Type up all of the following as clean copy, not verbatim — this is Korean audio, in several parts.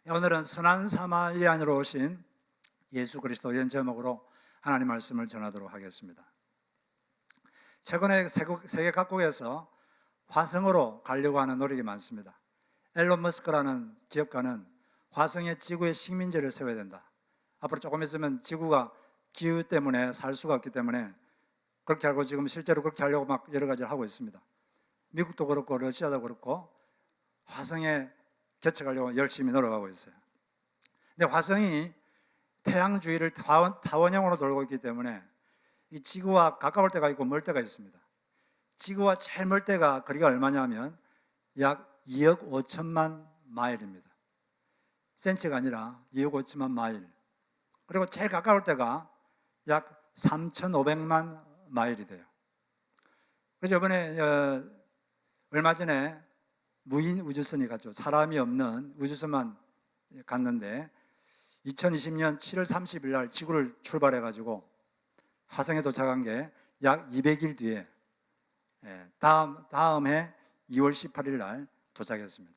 오늘은 선한 사마리아인으로 오신 예수 그리스도 이런 제목으로 하나님 말씀을 전하도록 하겠습니다. 최근에 세계 각국에서 화성으로 가려고 하는 노력이 많습니다. 앨런 머스크라는 기업가는 화성에 지구의 식민지를 세워야 된다. 앞으로 조금 있으면 지구가 기후 때문에 살 수가 없기 때문에 그렇게 하고 지금 실제로 그렇게 하려고 막 여러 가지를 하고 있습니다. 미국도 그렇고 러시아도 그렇고 화성에 개척하려고 열심히 노력하고 있어요. 근데 화성이 태양 주위를 타원형으로 돌고 있기 때문에 이 지구와 가까울 때가 있고 멀 때가 있습니다. 지구와 제일 멀 때가 거리가 얼마냐면 약 2억 5천만 마일입니다. 센치가 아니라 2억 5천만 마일. 그리고 제일 가까울 때가 약 3,500만 마일이 돼요. 그래서 이번에 얼마 전에 무인 우주선이 갔죠. 사람이 없는 우주선만 갔는데 2020년 7월 30일 날 지구를 출발해가지고 화성에 도착한 게 약 200일 뒤에 다음 해 2월 18일 날 도착했습니다.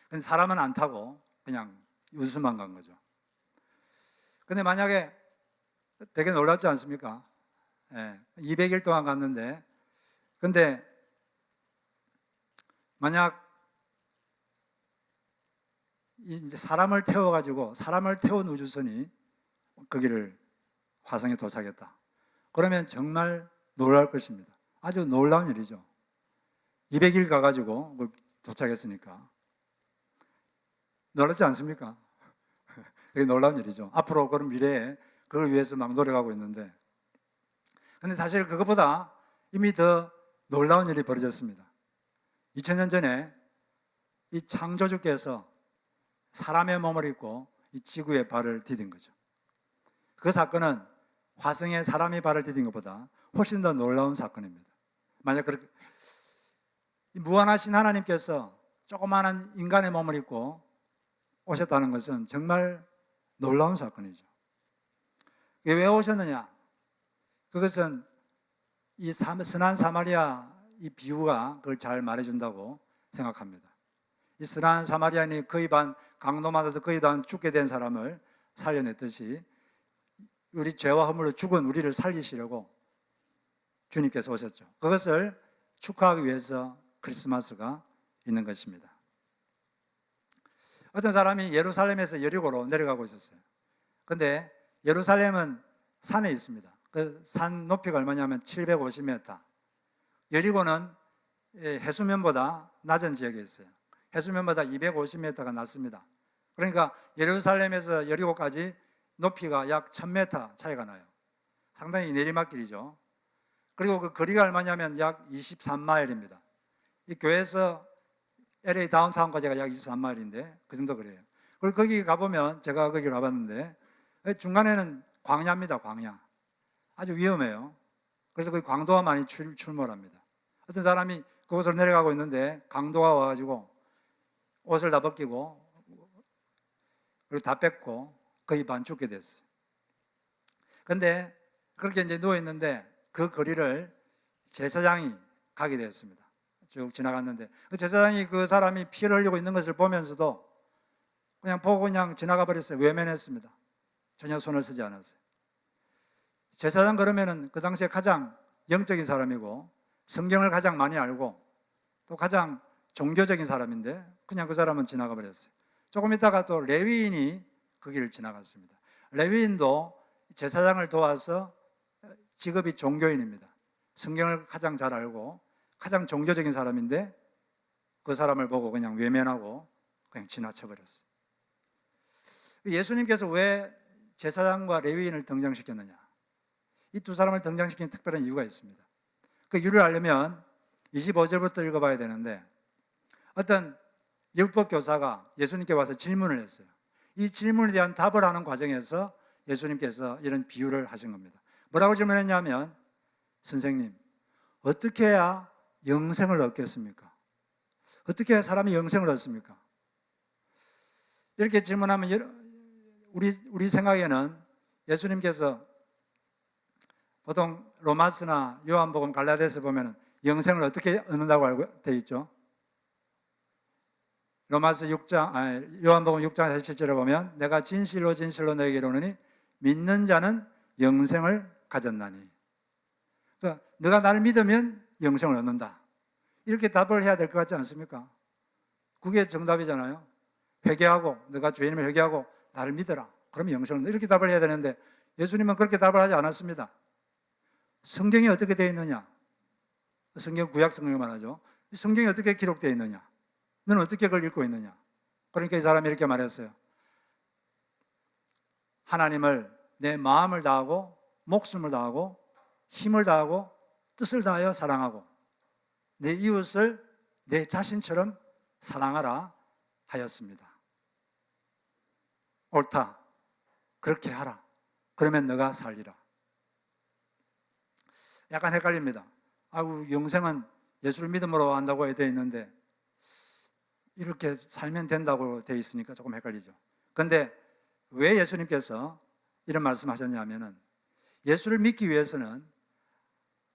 근데 사람은 안 타고 그냥 우주선만 간 거죠. 근데 만약에 되게 놀랍지 않습니까? 200일 동안 갔는데 근데 만약 이제 사람을 태워가지고 사람을 태운 우주선이 거기를 화성에 도착했다. 그러면 정말 놀랄 것입니다. 아주 놀라운 일이죠. 200일 가가지고 도착했으니까. 놀랍지 않습니까? 그게 놀라운 일이죠. 앞으로 그런 미래에 그걸 위해서 막 노력하고 있는데. 근데 사실 그것보다 이미 더 놀라운 일이 벌어졌습니다. 2000년 전에 이 창조주께서 사람의 몸을 입고 이 지구에 발을 디딘 거죠. 그 사건은 화성에 사람이 발을 디딘 것보다 훨씬 더 놀라운 사건입니다. 만약 그렇게 무한하신 하나님께서 조그마한 인간의 몸을 입고 오셨다는 것은 정말 놀라운 사건이죠. 왜 오셨느냐? 그것은 이 선한 사마리아 이 비유가 그걸 잘 말해준다고 생각합니다. 이 선한 사마리아인이 거의 반 강도 맞아서 거의 반 죽게 된 사람을 살려냈듯이 우리 죄와 허물로 죽은 우리를 살리시려고 주님께서 오셨죠. 그것을 축하하기 위해서 크리스마스가 있는 것입니다. 어떤 사람이 예루살렘에서 여리고로 내려가고 있었어요. 근데 예루살렘은 산에 있습니다. 그 산 높이가 얼마냐면 750m. 여리고는 해수면보다 낮은 지역에 있어요. 해수면보다 250m가 낮습니다. 그러니까 예루살렘에서 여리고까지 높이가 약 1000m 차이가 나요. 상당히 내리막길이죠. 그리고 그 거리가 얼마냐면 약 23마일입니다. 이 교회에서 LA 다운타운까지가 약 23마일인데 그 정도 거리예요. 그리고 거기 가보면 제가 거기를 가봤는데 중간에는 광야입니다. 광야. 아주 위험해요. 그래서 거기 강도가 많이 출몰합니다. 어떤 사람이 그곳으로 내려가고 있는데 강도가 와가지고 옷을 다 벗기고 그리고 다 뺏고 거의 반 죽게 됐어요. 근데 그렇게 이제 누워있는데 그 거리를 제사장이 가게 되었습니다. 쭉 지나갔는데 그 제사장이 그 사람이 피를 흘리고 있는 것을 보면서도 그냥 보고 그냥 지나가 버렸어요. 외면했습니다. 전혀 손을 쓰지 않았어요. 제사장 그러면은 그 당시에 가장 영적인 사람이고 성경을 가장 많이 알고 또 가장 종교적인 사람인데 그냥 그 사람은 지나가 버렸어요. 조금 있다가 또 레위인이 그 길을 지나갔습니다. 레위인도 제사장을 도와서 직업이 종교인입니다. 성경을 가장 잘 알고 가장 종교적인 사람인데 그 사람을 보고 그냥 외면하고 그냥 지나쳐 버렸어요. 예수님께서 왜 제사장과 레위인을 등장시켰느냐? 이 두 사람을 등장시킨 특별한 이유가 있습니다. 그 이유를 알려면 25절부터 읽어봐야 되는데 어떤 율법 교사가 예수님께 와서 질문을 했어요. 이 질문에 대한 답을 하는 과정에서 예수님께서 이런 비유를 하신 겁니다. 뭐라고 질문했냐면 선생님, 어떻게 해야 영생을 얻겠습니까? 어떻게 해야 사람이 영생을 얻습니까? 이렇게 질문하면 우리 생각에는 예수님께서 보통 로마서나 요한복음 갈라디아서 보면 영생을 어떻게 얻는다고 알고 되어 있죠? 로마서 6장, 요한복음 6장 47절에 보면 내가 진실로 진실로 너에게 이르노니 믿는 자는 영생을 가졌나니. 그러니까 너가 나를 믿으면 영생을 얻는다. 이렇게 답을 해야 될 것 같지 않습니까? 그게 정답이잖아요. 회개하고 너가 주님을 회개하고 나를 믿어라. 그러면 영생을 얻는다. 이렇게 답을 해야 되는데 예수님은 그렇게 답을 하지 않았습니다. 성경이 어떻게 되어 있느냐? 성경 구약 성경을 말하죠. 성경이 어떻게 기록되어 있느냐? 너는 어떻게 그걸 읽고 있느냐? 그러니까 이 사람이 이렇게 말했어요. 하나님을 내 마음을 다하고 목숨을 다하고 힘을 다하고 뜻을 다하여 사랑하고 내 이웃을 내 자신처럼 사랑하라 하였습니다. 옳다. 그렇게 하라. 그러면 너가 살리라. 약간 헷갈립니다. 아이고, 영생은 예수를 믿음으로 한다고 되어 있는데 이렇게 살면 된다고 되어 있으니까 조금 헷갈리죠. 그런데 왜 예수님께서 이런 말씀하셨냐면은 예수를 믿기 위해서는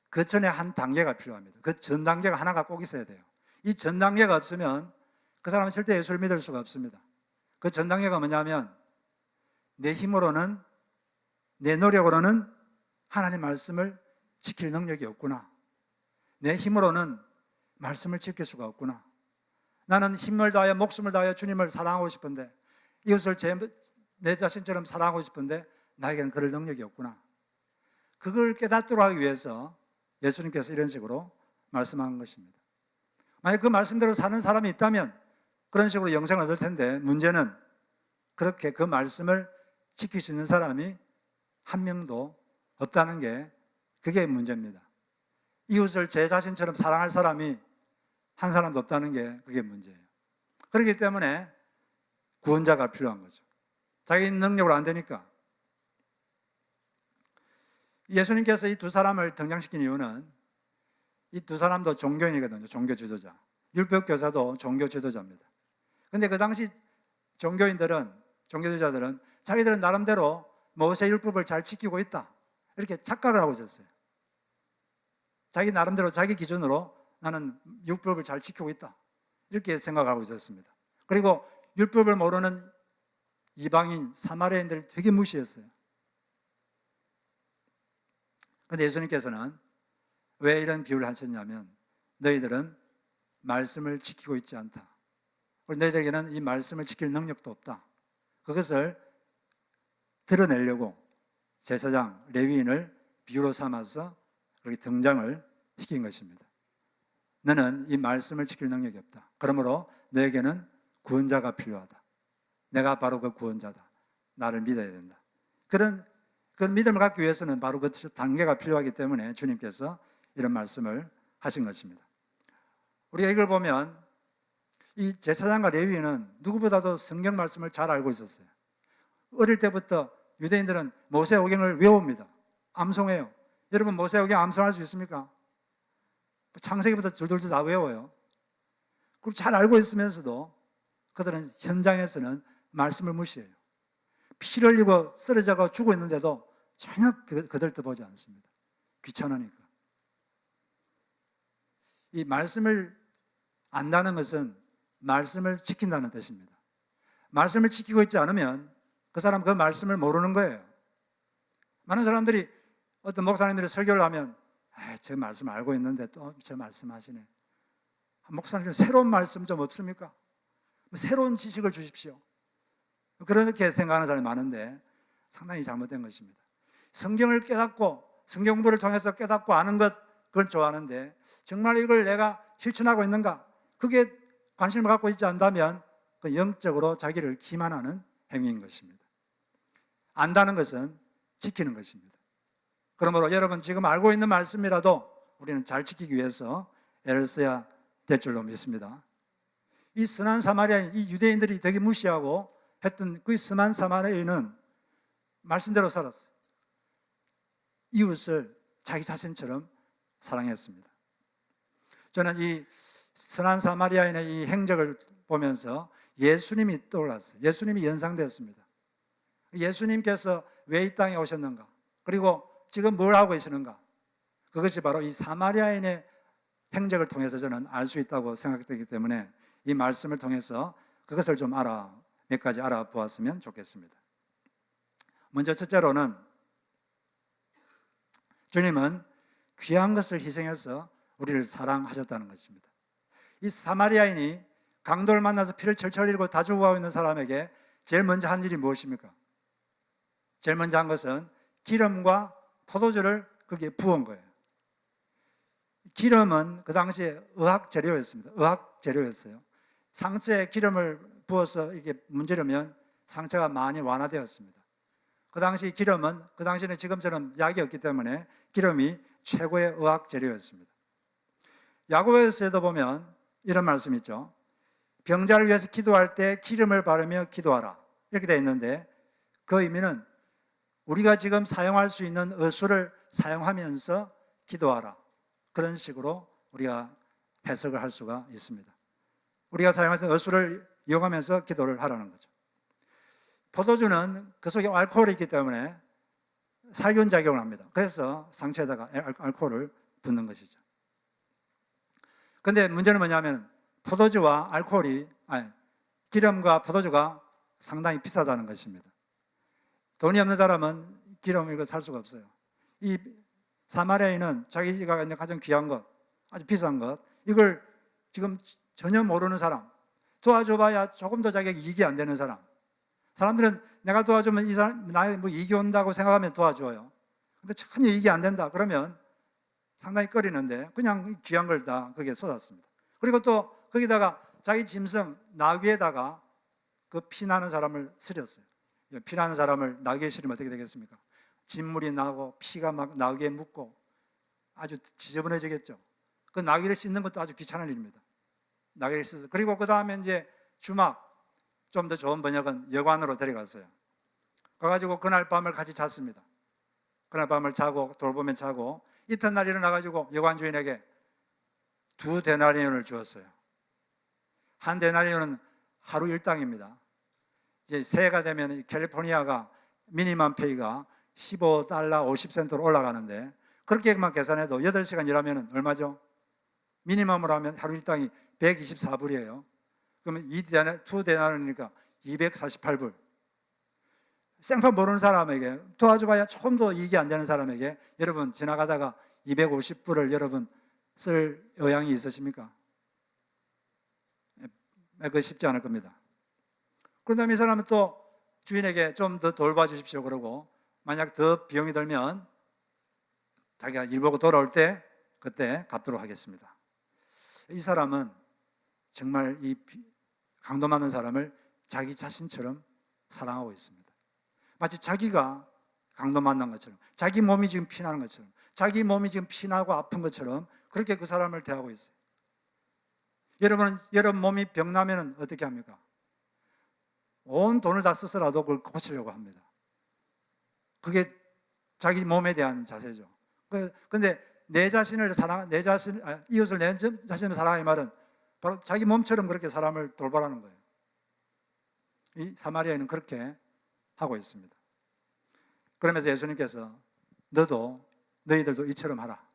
그 전에 한 단계가 필요합니다. 그 전 단계가 하나가 꼭 있어야 돼요. 이 전 단계가 없으면 그 사람은 절대 예수를 믿을 수가 없습니다. 그 전 단계가 뭐냐면 내 힘으로는 내 노력으로는 하나님 말씀을 지킬 능력이 없구나. 내 힘으로는 말씀을 지킬 수가 없구나. 나는 힘을 다하여 목숨을 다하여 주님을 사랑하고 싶은데 이웃을 내 자신처럼 사랑하고 싶은데 나에게는 그럴 능력이 없구나. 그걸 깨닫도록 하기 위해서 예수님께서 이런 식으로 말씀한 것입니다. 만약 그 말씀대로 사는 사람이 있다면 그런 식으로 영생을 얻을 텐데 문제는 그렇게 그 말씀을 지킬 수 있는 사람이 한 명도 없다는 게 그게 문제입니다. 이웃을 제 자신처럼 사랑할 사람이 한 사람도 없다는 게 그게 문제예요. 그렇기 때문에 구원자가 필요한 거죠. 자기 능력으로 안 되니까. 예수님께서 이 두 사람을 등장시킨 이유는 이 두 사람도 종교인이거든요. 종교 지도자. 율법 교사도 종교 지도자입니다. 그런데 그 당시 종교인들은, 종교 지도자들은 자기들은 나름대로 모세 율법을 잘 지키고 있다. 이렇게 착각을 하고 있었어요. 자기 나름대로 자기 기준으로 나는 율법을 잘 지키고 있다. 이렇게 생각하고 있었습니다. 그리고 율법을 모르는 이방인, 사마리아인들을 되게 무시했어요. 그런데 예수님께서는 왜 이런 비유를 하셨냐면 너희들은 말씀을 지키고 있지 않다. 너희들에게는 이 말씀을 지킬 능력도 없다. 그것을 드러내려고 제사장, 레위인을 비유로 삼아서 그렇게 등장을 시킨 것입니다. 너는 이 말씀을 지킬 능력이 없다. 그러므로 너에게는 구원자가 필요하다. 내가 바로 그 구원자다. 나를 믿어야 된다. 그런 믿음을 갖기 위해서는 바로 그 단계가 필요하기 때문에 주님께서 이런 말씀을 하신 것입니다. 우리가 이걸 보면 이 제사장과 레위인은 누구보다도 성경 말씀을 잘 알고 있었어요. 어릴 때부터 유대인들은 모세오경을 외웁니다. 암송해요. 여러분 모세오경 암송할 수 있습니까? 창세기부터 줄줄줄 다 외워요. 그리고 잘 알고 있으면서도 그들은 현장에서는 말씀을 무시해요. 피를 흘리고 쓰러져가 죽고 있는데도 전혀 그들 뜻 보지 않습니다. 귀찮으니까. 이 말씀을 안다는 것은 말씀을 지킨다는 뜻입니다. 말씀을 지키고 있지 않으면 그 사람 그 말씀을 모르는 거예요. 많은 사람들이 어떤 목사님들이 설교를 하면 저 말씀 알고 있는데 또 저 말씀하시네. 목사님 새로운 말씀 좀 없습니까? 새로운 지식을 주십시오. 그렇게 생각하는 사람이 많은데 상당히 잘못된 것입니다. 성경을 깨닫고 성경 공부를 통해서 깨닫고 아는 것 그건 좋아하는데 정말 이걸 내가 실천하고 있는가? 그게 관심을 갖고 있지 않다면 그 영적으로 자기를 기만하는 행위인 것입니다. 안다는 것은 지키는 것입니다. 그러므로 여러분 지금 알고 있는 말씀이라도 우리는 잘 지키기 위해서 애를 써야 될 줄로 믿습니다. 이 선한 사마리아인, 이 유대인들이 되게 무시하고 했던 그 선한 사마리아인은 말씀대로 살았어요. 이웃을 자기 자신처럼 사랑했습니다. 저는 이 선한 사마리아인의 이 행적을 보면서 예수님이 떠올랐어요. 예수님이 연상되었습니다. 예수님께서 왜 이 땅에 오셨는가? 그리고 지금 뭘 하고 계시는가? 그것이 바로 이 사마리아인의 행적을 통해서 저는 알 수 있다고 생각되기 때문에 이 말씀을 통해서 그것을 좀 몇 가지 알아보았으면 좋겠습니다. 먼저 첫째로는 주님은 귀한 것을 희생해서 우리를 사랑하셨다는 것입니다. 이 사마리아인이 강도를 만나서 피를 철철 흘리고 다 죽어가고 있는 사람에게 제일 먼저 한 일이 무엇입니까? 제일 먼저 한 것은 기름과 포도주를 거기에 부은 거예요. 기름은 그 당시에 의학 재료였습니다. 의학 재료였어요. 상처에 기름을 부어서 이게 문지르면 상처가 많이 완화되었습니다. 그 당시 기름은 그 당시에는 지금처럼 약이 없기 때문에 기름이 최고의 의학 재료였습니다. 야고보서에도 보면 이런 말씀이 있죠. 병자를 위해서 기도할 때 기름을 바르며 기도하라. 이렇게 되어 있는데 그 의미는 우리가 지금 사용할 수 있는 의술을 사용하면서 기도하라. 그런 식으로 우리가 해석을 할 수가 있습니다. 우리가 사용하는 의술을 이용하면서 기도를 하라는 거죠. 포도주는 그 속에 알코올이 있기 때문에 살균 작용을 합니다. 그래서 상처에다가 알코올을 붓는 것이죠. 그런데 문제는 뭐냐면 포도주와 기름과 포도주가 상당히 비싸다는 것입니다. 돈이 없는 사람은 기름 이거 살 수가 없어요. 이 사마리아인은 자기가 있는 가장 귀한 것, 아주 비싼 것, 이걸 지금 전혀 모르는 사람, 도와줘봐야 조금 더 자기에게 이익이 안 되는 사람. 사람들은 내가 도와주면 이 사람 나에 뭐 이익이 온다고 생각하면 도와줘요. 근데 전혀 이익이 안 된다 그러면 상당히 꺼리는데 그냥 귀한 걸 다 거기에 쏟았습니다. 그리고 또 거기다가 자기 짐승 나귀에다가 그 피나는 사람을 스렸어요. 피나는 사람을 나귀에 실으면 어떻게 되겠습니까? 진물이 나고 피가 막 나귀에 묻고 아주 지저분해지겠죠. 그 나귀를 씻는 것도 아주 귀찮은 일입니다. 나귀를 씻어서 그리고 그 다음에 이제 주막, 좀 더 좋은 번역은 여관으로 데려갔어요. 가가지고 그날 밤을 같이 잤습니다. 그날 밤을 자고 돌보면 자고 이튿날 일어나가지고 여관 주인에게 2데나리온을 주었어요. 1데나리온은 하루 일당입니다. 이제 새해가 되면 캘리포니아가 미니멈 페이가 $15 50센트로 올라가는데 그렇게만 계산해도 8시간 일하면 얼마죠? 미니멈으로 하면 하루 일당이 124불이에요. 그러면 2데나리온이니까 248불. 생판 모르는 사람에게 도와줘봐야 조금 더 이익이 안 되는 사람에게 여러분 지나가다가 250불을 여러분 쓸 의향이 있으십니까? 그거 쉽지 않을 겁니다. 그런 다음에 이 사람은 또 주인에게 좀 더 돌봐주십시오 그러고 만약 더 비용이 들면 자기가 일 보고 돌아올 때 그때 갚도록 하겠습니다. 이 사람은 정말 이 강도 많은 사람을 자기 자신처럼 사랑하고 있습니다. 마치 자기가 강도 만난 것처럼 자기 몸이 지금 피나는 것처럼 자기 몸이 지금 피나고 아픈 것처럼 그렇게 그 사람을 대하고 있어요. 여러분 몸이 병나면 어떻게 합니까? 온 돈을 다 써서라도 그걸 고치려고 합니다. 그게 자기 몸에 대한 자세죠. 그런데 이웃을 내 자신을 사랑하는 말은 바로 자기 몸처럼 그렇게 사람을 돌보라는 거예요. 이 사마리아인은 그렇게 하고 있습니다. 그러면서 예수님께서 너희들도 이처럼 하라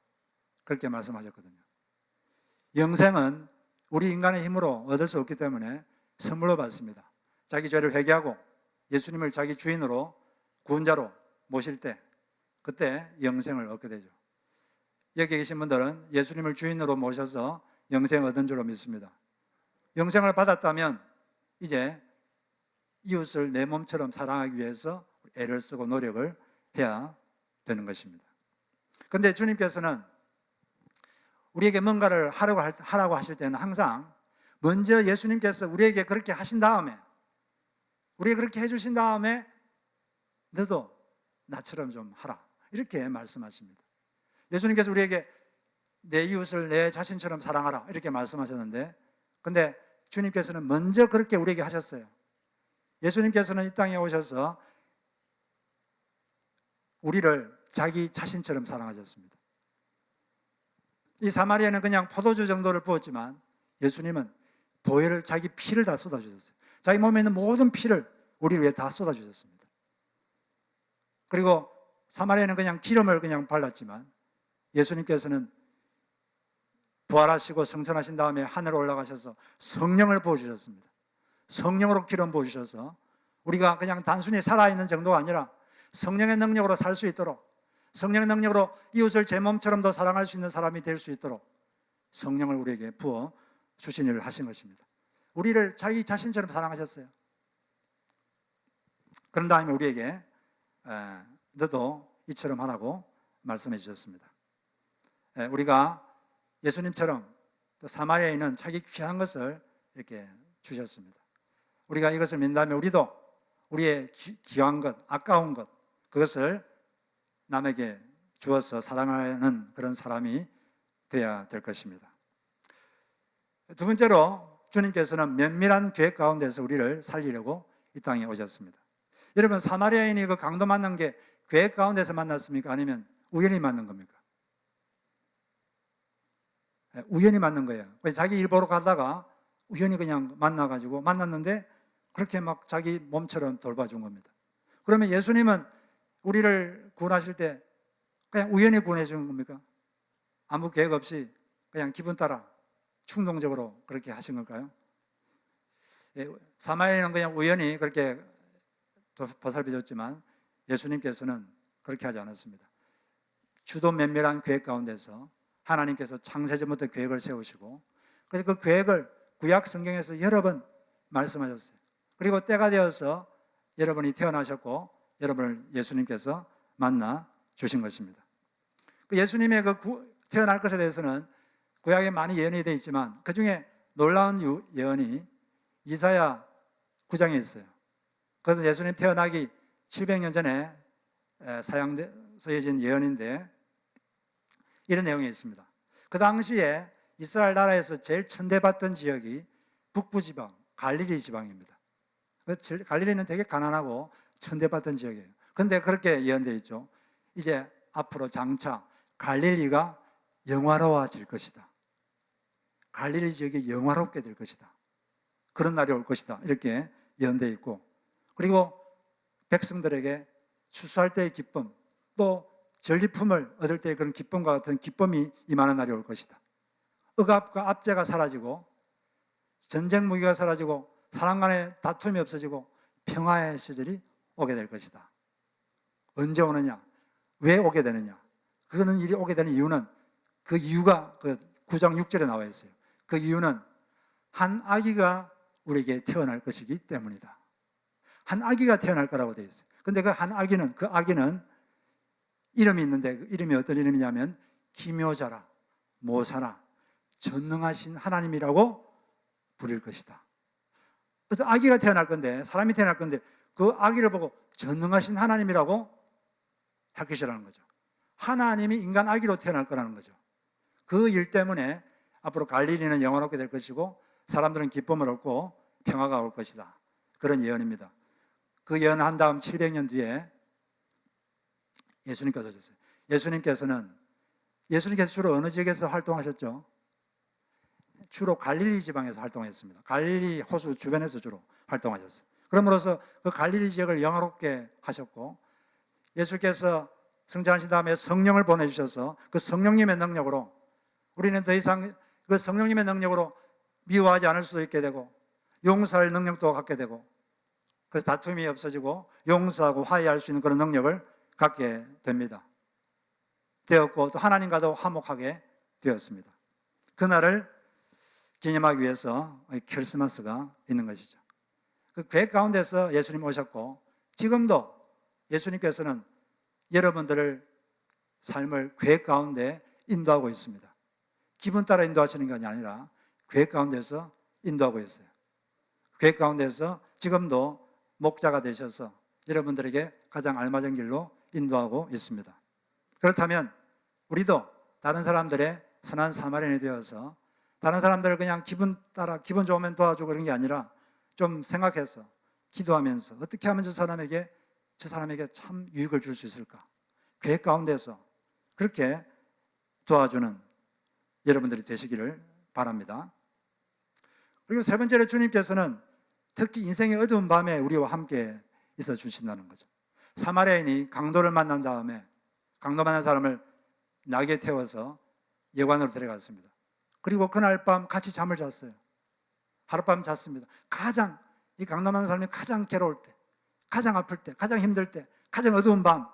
그렇게 말씀하셨거든요. 영생은 우리 인간의 힘으로 얻을 수 없기 때문에 선물로 받습니다. 자기 죄를 회개하고 예수님을 자기 주인으로 구원자로 모실 때 그때 영생을 얻게 되죠. 여기 계신 분들은 예수님을 주인으로 모셔서 영생을 얻은 줄로 믿습니다. 영생을 받았다면 이제 이웃을 내 몸처럼 사랑하기 위해서 애를 쓰고 노력을 해야 되는 것입니다. 그런데 주님께서는 우리에게 뭔가를 하라고 하실 때는 항상 먼저 예수님께서 우리에게 그렇게 하신 다음에 우리에게 그렇게 해주신 다음에 너도 나처럼 좀 하라 이렇게 말씀하십니다. 예수님께서 우리에게 내 이웃을 내 자신처럼 사랑하라 이렇게 말씀하셨는데 근데 주님께서는 먼저 그렇게 우리에게 하셨어요. 예수님께서는 이 땅에 오셔서 우리를 자기 자신처럼 사랑하셨습니다. 이 사마리아는 그냥 포도주 정도를 부었지만 예수님은 보혈을 자기 피를 다 쏟아주셨어요. 자기 몸에 있는 모든 피를 우리 위해 다 쏟아주셨습니다. 그리고 사마리아는 그냥 기름을 그냥 발랐지만 예수님께서는 부활하시고 승천하신 다음에 하늘에 올라가셔서 성령을 부어주셨습니다. 성령으로 기름 부으셔서 우리가 그냥 단순히 살아있는 정도가 아니라 성령의 능력으로 살 수 있도록, 성령의 능력으로 이웃을 제 몸처럼도 사랑할 수 있는 사람이 될 수 있도록 성령을 우리에게 부어 주신 일을 하신 것입니다. 우리를 자기 자신처럼 사랑하셨어요. 그런 다음에 우리에게 너도 이처럼 하라고 말씀해 주셨습니다. 우리가 예수님처럼 또 사마리아인은 자기 귀한 것을 이렇게 주셨습니다. 우리가 이것을 믿는다면 우리도 우리의 귀한 것, 아까운 것, 그것을 남에게 주어서 사랑하는 그런 사람이 되어야 될 것입니다. 두 번째로 주님께서는 면밀한 계획 가운데서 우리를 살리려고 이 땅에 오셨습니다. 여러분, 사마리아인이 그 강도 만난 게 계획 가운데서 만났습니까? 아니면 우연히 만난 겁니까? 우연히 만난 거예요. 자기 일 보러 가다가 우연히 그냥 만나가지고 만났는데 그렇게 막 자기 몸처럼 돌봐준 겁니다. 그러면 예수님은 우리를 구원하실 때 그냥 우연히 구원해 준 겁니까? 아무 계획 없이 그냥 기분 따라 충동적으로 그렇게 하신 걸까요? 사마리아인은 그냥 우연히 그렇게 보살펴 줬지만 예수님께서는 그렇게 하지 않았습니다. 주도 면밀한 계획 가운데서 하나님께서 창세전부터 계획을 세우시고 그래서 그 계획을 구약 성경에서 여러 번 말씀하셨어요. 그리고 때가 되어서 여러분이 태어나셨고 여러분을 예수님께서 만나 주신 것입니다. 그 예수님의 태어날 것에 대해서는 구약에 많이 예언이 되어 있지만 그 중에 놀라운 예언이 이사야 9장에 있어요. 그것은 예수님 태어나기 700년 전에 서예진 예언인데 이런 내용이 있습니다. 그 당시에 이스라엘 나라에서 제일 천대받던 지역이 북부지방, 갈릴리 지방입니다. 갈릴리는 되게 가난하고 천대받던 지역이에요. 그런데 그렇게 예언되어 있죠. 이제 앞으로 장차 갈릴리가 영화로워질 것이다. 갈릴리 지역이 영화롭게 될 것이다. 그런 날이 올 것이다. 이렇게 예언되어 있고, 그리고 백성들에게 추수할 때의 기쁨, 또 전리품을 얻을 때의 그런 기쁨과 같은 기쁨이 임하는 날이 올 것이다. 억압과 압제가 사라지고 전쟁 무기가 사라지고 사람 간의 다툼이 없어지고 평화의 시절이 오게 될 것이다. 언제 오느냐? 왜 오게 되느냐? 그거는 일이 오게 되는 이유는 그 이유가 그 9장 6절에 나와 있어요. 그 이유는 한 아기가 우리에게 태어날 것이기 때문이다. 한 아기가 태어날 거라고 되어 있어요. 근데 그 아기는 이름이 있는데 그 이름이 어떤 이름이냐면 기묘자라, 모사라, 전능하신 하나님이라고 부릴 것이다. 어떤 아기가 태어날 건데, 사람이 태어날 건데 그 아기를 보고 전능하신 하나님이라고 할 것이라는 거죠. 하나님이 인간 아기로 태어날 거라는 거죠. 그 일 때문에 앞으로 갈릴리는 영원롭게 될 것이고 사람들은 기쁨을 얻고 평화가 올 것이다. 그런 예언입니다. 그 예언한 다음 700년 뒤에 예수님께서 오셨어요. 예수님께서 주로 어느 지역에서 활동하셨죠? 주로 갈릴리 지방에서 활동했습니다. 갈릴리 호수 주변에서 주로 활동하셨어요. 그러므로서 그 갈릴리 지역을 영화롭게 하셨고, 예수께서 성장하신 다음에 성령을 보내주셔서 그 성령님의 능력으로 우리는 더 이상 그 성령님의 능력으로 미워하지 않을 수도 있게 되고 용서할 능력도 갖게 되고, 그래서 다툼이 없어지고 용서하고 화해할 수 있는 그런 능력을 갖게 되었고, 또 하나님과도 화목하게 되었습니다. 그날을 기념하기 위해서 크리스마스가 있는 것이죠. 그 계획 가운데서 예수님 오셨고, 지금도 예수님께서는 여러분들을 삶을 계획 가운데 인도하고 있습니다. 기분 따라 인도하시는 것이 아니라 계획 가운데서 인도하고 있어요. 계획 가운데서 지금도 목자가 되셔서 여러분들에게 가장 알맞은 길로 인도하고 있습니다. 그렇다면 우리도 다른 사람들의 선한 사마리아인이 되어서 다른 사람들을 그냥 기분 따라 기분 좋으면 도와주고 그런 게 아니라 좀 생각해서 기도하면서 어떻게 하면 저 사람에게 참 유익을 줄 수 있을까? 계획 가운데서 그렇게 도와주는 여러분들이 되시기를 바랍니다. 그리고 세 번째로 주님께서는 특히 인생의 어두운 밤에 우리와 함께 있어 주신다는 거죠. 사마리아인이 강도를 만난 다음에 강도 만난 사람을 나귀에 태워서 여관으로 데려갔습니다. 그리고 그날 밤 같이 잠을 잤어요. 하룻밤 잤습니다. 가장 이 강남하는 사람이 가장 괴로울 때, 가장 아플 때, 가장 힘들 때, 가장 어두운 밤,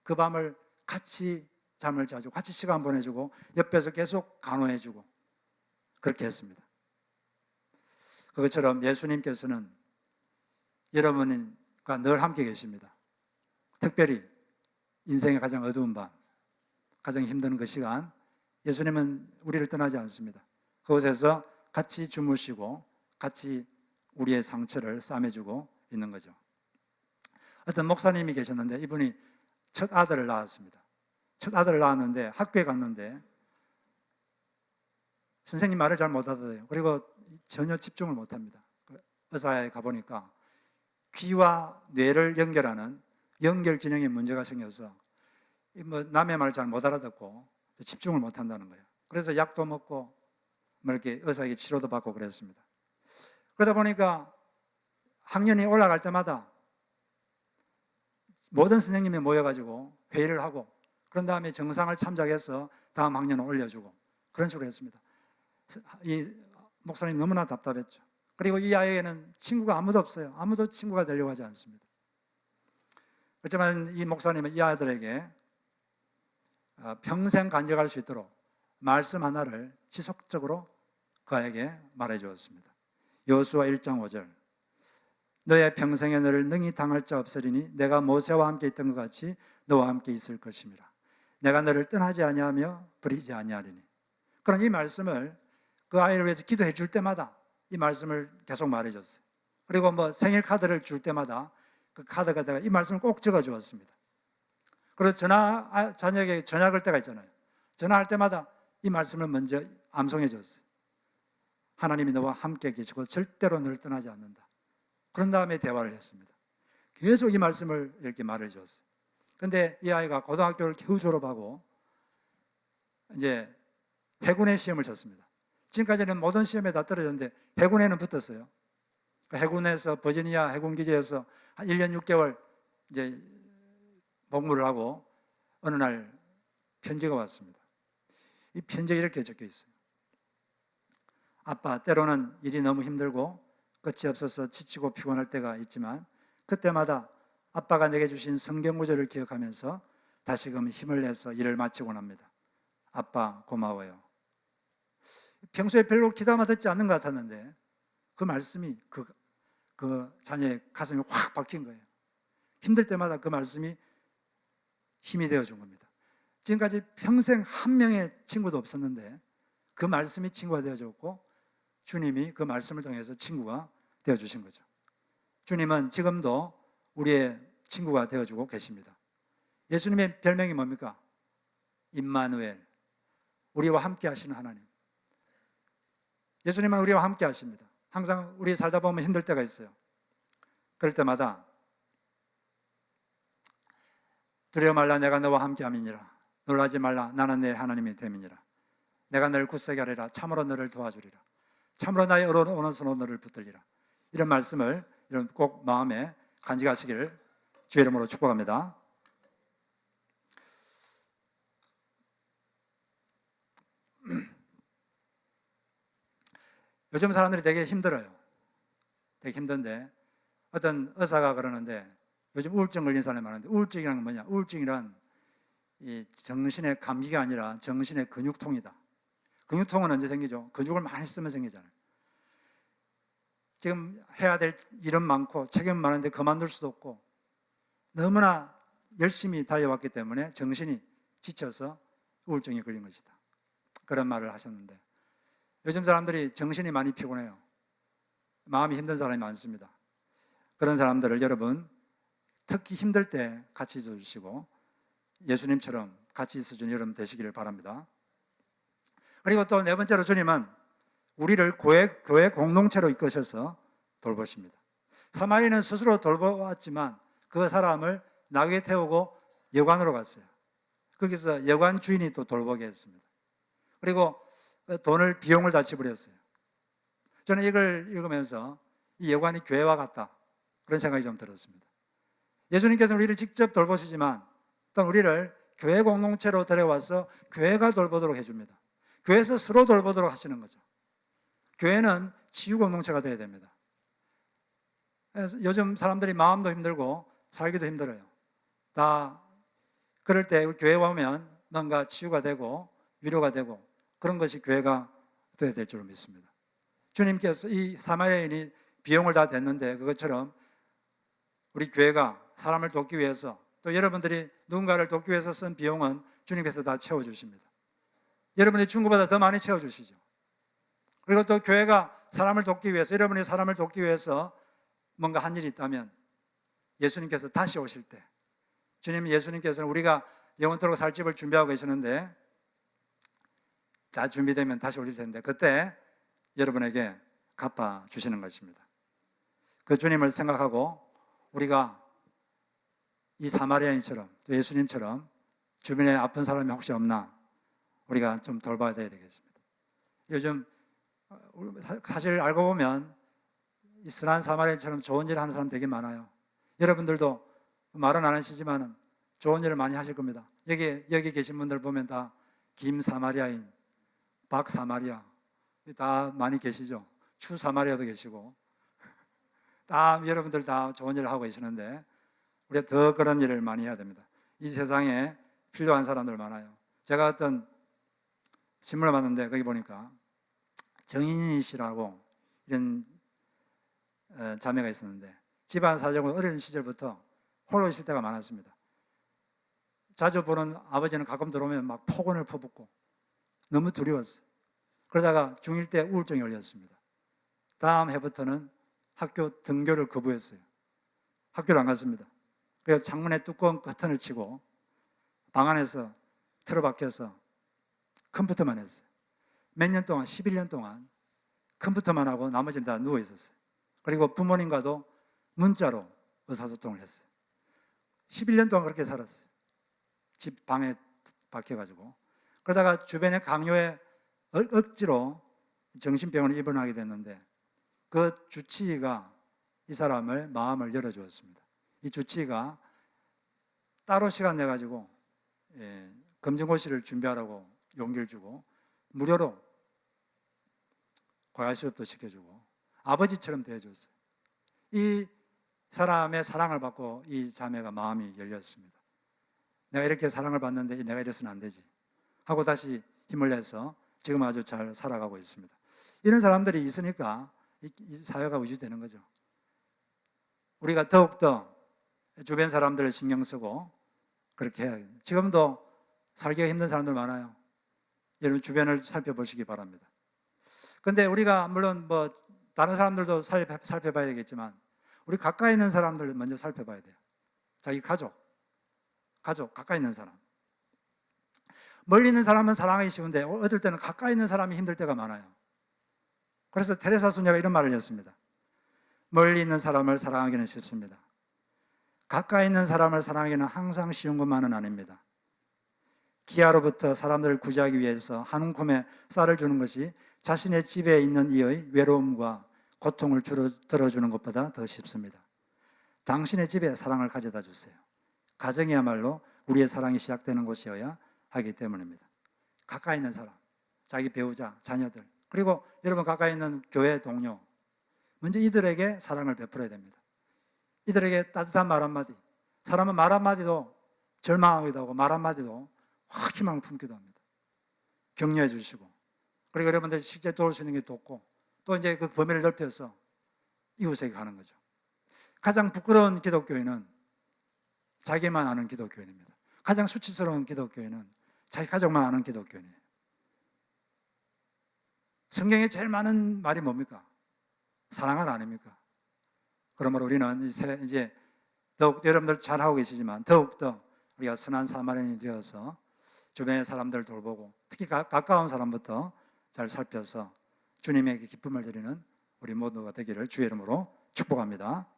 그 밤을 같이 잠을 자주고 같이 시간 보내주고 옆에서 계속 간호해주고 그렇게 했습니다. 그것처럼 예수님께서는 여러분과 늘 함께 계십니다. 특별히 인생의 가장 어두운 밤, 가장 힘든 그 시간, 예수님은 우리를 떠나지 않습니다. 그곳에서 같이 주무시고 같이 우리의 상처를 싸매주고 있는 거죠. 어떤 목사님이 계셨는데 이분이 첫 아들을 낳았습니다. 첫 아들을 낳았는데 학교에 갔는데 선생님 말을 잘 못 알아들어요. 그리고 전혀 집중을 못 합니다. 의사에 가보니까 귀와 뇌를 연결하는 연결 균형에 문제가 생겨서 남의 말 잘 못 알아듣고 집중을 못 한다는 거예요. 그래서 약도 먹고 이렇게 의사에게 치료도 받고 그랬습니다. 그러다 보니까 학년이 올라갈 때마다 모든 선생님이 모여가지고 회의를 하고 그런 다음에 정상을 참작해서 다음 학년을 올려주고 그런 식으로 했습니다. 이 목사님 너무나 답답했죠. 그리고 이 아이에는 친구가 아무도 없어요. 아무도 친구가 되려고 하지 않습니다. 그렇지만 이 목사님은 이 아이들에게 평생 간직할 수 있도록 말씀 하나를 지속적으로 그 아이에게 말해 주었습니다. 여호수아 1장 5절 너의 평생에 너를 능히 당할 자 없으리니 내가 모세와 함께 있던 것 같이 너와 함께 있을 것임이라. 내가 너를 떠나지 아니하며 버리지 아니하리니. 그런 이 말씀을 그 아이를 위해서 기도해 줄 때마다 이 말씀을 계속 말해 줬어요. 그리고 생일 카드를 줄 때마다 그 카드에다가 이 말씀을 꼭 적어 주었습니다. 그리고 자녀에게 전화 걸 때가 있잖아요. 전화할 때마다 이 말씀을 먼저 암송해 줬어요. 하나님이 너와 함께 계시고 절대로 너를 떠나지 않는다. 그런 다음에 대화를 했습니다. 계속 이 말씀을 이렇게 말해 줬어요. 그런데 이 아이가 고등학교를 겨우 졸업하고 이제 해군의 시험을 쳤습니다. 지금까지는 모든 시험에 다 떨어졌는데 해군에는 붙었어요. 해군에서 버지니아 해군기지에서 한 1년 6개월 이제 복무를 하고 어느 날 편지가 왔습니다. 이 편지에 이렇게 적혀 있어요. 아빠, 때로는 일이 너무 힘들고 끝이 없어서 지치고 피곤할 때가 있지만 그때마다 아빠가 내게 주신 성경 구절을 기억하면서 다시금 힘을 내서 일을 마치곤 합니다. 아빠 고마워요. 평소에 별로 귀담아 듣지 않는 것 같았는데 그 말씀이 그 자녀의 가슴에 확 박힌 거예요. 힘들 때마다 그 말씀이 힘이 되어준 겁니다. 지금까지 평생 한 명의 친구도 없었는데 그 말씀이 친구가 되어줬고 주님이 그 말씀을 통해서 친구가 되어주신 거죠. 주님은 지금도 우리의 친구가 되어주고 계십니다. 예수님의 별명이 뭡니까? 임마누엘, 우리와 함께 하시는 하나님. 예수님은 우리와 함께 하십니다. 항상 우리 살다 보면 힘들 때가 있어요. 그럴 때마다 두려워 말라 내가 너와 함께 함이니라. 놀라지 말라 나는 내 하나님이 됨이니라. 내가 너를 굳세게 하리라. 참으로 너를 도와주리라. 참으로 나의 오른손으로 너를 붙들리라. 이런 말씀을 꼭 마음에 간직하시기를 주의 이름으로 축복합니다. 요즘 사람들이 되게 힘들어요. 되게 힘든데 어떤 의사가 그러는데 요즘 우울증 걸린 사람이 많은데 우울증이란 건 뭐냐? 우울증이란 이 정신의 감기가 아니라 정신의 근육통이다. 근육통은 언제 생기죠? 근육을 많이 쓰면 생기잖아요. 지금 해야 될 일은 많고 책임은 많은데 그만둘 수도 없고 너무나 열심히 달려왔기 때문에 정신이 지쳐서 우울증이 걸린 것이다. 그런 말을 하셨는데 요즘 사람들이 정신이 많이 피곤해요. 마음이 힘든 사람이 많습니다. 그런 사람들을 여러분 특히 힘들 때 같이 있어주시고 예수님처럼 같이 있어주는 여러분 되시기를 바랍니다. 그리고 또 네 번째로 주님은 우리를 교회 공동체로 이끄셔서 돌보십니다. 사마리는 스스로 돌보았지만 그 사람을 나귀에 태우고 여관으로 갔어요. 거기서 여관 주인이 또 돌보게 했습니다. 그리고 비용을 다 지불했어요. 저는 이걸 읽으면서 이 여관이 교회와 같다 그런 생각이 좀 들었습니다. 예수님께서는 우리를 직접 돌보시지만 또 우리를 교회 공동체로 데려와서 교회가 돌보도록 해줍니다. 교회에서 서로 돌보도록 하시는 거죠. 교회는 치유 공동체가 되어야 됩니다. 그래서 요즘 사람들이 마음도 힘들고 살기도 힘들어요. 다 그럴 때 교회 오면 뭔가 치유가 되고 위로가 되고 그런 것이 교회가 되어야 될 줄 믿습니다. 주님께서 이 사마리아인이 비용을 다 댔는데 그것처럼 우리 교회가 사람을 돕기 위해서 또 여러분들이 누군가를 돕기 위해서 쓴 비용은 주님께서 다 채워주십니다. 여러분이 준 것보다 더 많이 채워주시죠. 그리고 또 교회가 사람을 돕기 위해서 여러분이 사람을 돕기 위해서 뭔가 한 일이 있다면 예수님께서 다시 오실 때 주님 예수님께서는 우리가 영원토록 살 집을 준비하고 계시는데 다 준비되면 다시 오실 텐데 그때 여러분에게 갚아주시는 것입니다. 그 주님을 생각하고 우리가 이 사마리아인처럼 또 예수님처럼 주변에 아픈 사람이 혹시 없나 우리가 좀 돌봐야 되겠습니다. 요즘 사실 알고 보면 이 선한 사마리아인처럼 좋은 일을 하는 사람 되게 많아요. 여러분들도 말은 안 하시지만 좋은 일을 많이 하실 겁니다. 여기 계신 분들 보면 다 김사마리아인, 박사마리아 다 많이 계시죠. 추사마리아도 계시고 다 여러분들 다 좋은 일을 하고 계시는데 우리가 더 그런 일을 많이 해야 됩니다. 이 세상에 필요한 사람들 많아요. 제가 어떤 신문을 봤는데 거기 보니까 정인희 씨라고 이런 자매가 있었는데 집안 사정으로 어린 시절부터 홀로 있을 때가 많았습니다. 자주 보는 아버지는 가끔 들어오면 막 폭언을 퍼붓고 너무 두려웠어요. 그러다가 중1 때 우울증이 걸렸습니다. 다음 해부터는 학교 등교를 거부했어요. 학교를 안 갔습니다. 그래서 창문에 두꺼운 커튼을 치고 방 안에서 틀어박혀서 컴퓨터만 했어요. 몇 년 동안 11년 동안 컴퓨터만 하고 나머지는 다 누워 있었어요. 그리고 부모님과도 문자로 의사소통을 했어요. 11년 동안 그렇게 살았어요. 집 방에 박혀가지고. 그러다가 주변의 강요에 억지로 정신병원에 입원하게 됐는데 그 주치의가 이 사람을 마음을 열어주었습니다. 이 주치의가 따로 시간 내가지고 검정고시를 준비하라고 용기를 주고 무료로 고야 수업도 시켜주고 아버지처럼 대해줬어요. 이 사람의 사랑을 받고 이 자매가 마음이 열렸습니다. 내가 이렇게 사랑을 받는데 내가 이래서는 안 되지 하고 다시 힘을 내서 지금 아주 잘 살아가고 있습니다. 이런 사람들이 있으니까 이 사회가 유지되는 거죠. 우리가 더욱더 주변 사람들을 신경 쓰고 그렇게 해야 해요. 지금도 살기가 힘든 사람들 많아요. 여러분 주변을 살펴보시기 바랍니다. 근데 우리가 물론 뭐 다른 사람들도 살펴봐야 되겠지만 우리 가까이 있는 사람들 먼저 살펴봐야 돼요. 자기 가족, 가까이 있는 사람. 멀리 있는 사람은 사랑하기 쉬운데 어떨 때는 가까이 있는 사람이 힘들 때가 많아요. 그래서 테레사 수녀가 이런 말을 했습니다. 멀리 있는 사람을 사랑하기는 쉽습니다. 가까이 있는 사람을 사랑하기는 항상 쉬운 것만은 아닙니다. 기아로부터 사람들을 구제하기 위해서 한 움큼의 쌀을 주는 것이 자신의 집에 있는 이의 외로움과 고통을 들어주는 것보다 더 쉽습니다. 당신의 집에 사랑을 가져다 주세요. 가정이야말로 우리의 사랑이 시작되는 곳이어야 하기 때문입니다. 가까이 있는 사람, 자기 배우자, 자녀들, 그리고 여러분 가까이 있는 교회 동료, 먼저 이들에게 사랑을 베풀어야 됩니다. 이들에게 따뜻한 말 한마디, 사람은 말 한마디도 절망하기도 하고 말 한마디도 확 희망을 품기도 합니다. 격려해 주시고, 그리고 여러분들 실제 도울 수 있는 게 돕고, 또 이제 그 범위를 넓혀서 이웃에게 가는 거죠. 가장 부끄러운 기독교인은 자기만 아는 기독교인입니다. 가장 수치스러운 기독교인은 자기 가족만 아는 기독교인이에요. 성경에 제일 많은 말이 뭡니까? 사랑하라 아닙니까? 그러므로 우리는 이제 더욱 여러분들 잘하고 계시지만 더욱더 우리가 선한 사마리아인이 되어서 주변의 사람들을 돌보고 특히 가까운 사람부터 잘 살펴서 주님에게 기쁨을 드리는 우리 모두가 되기를 주의 이름으로 축복합니다.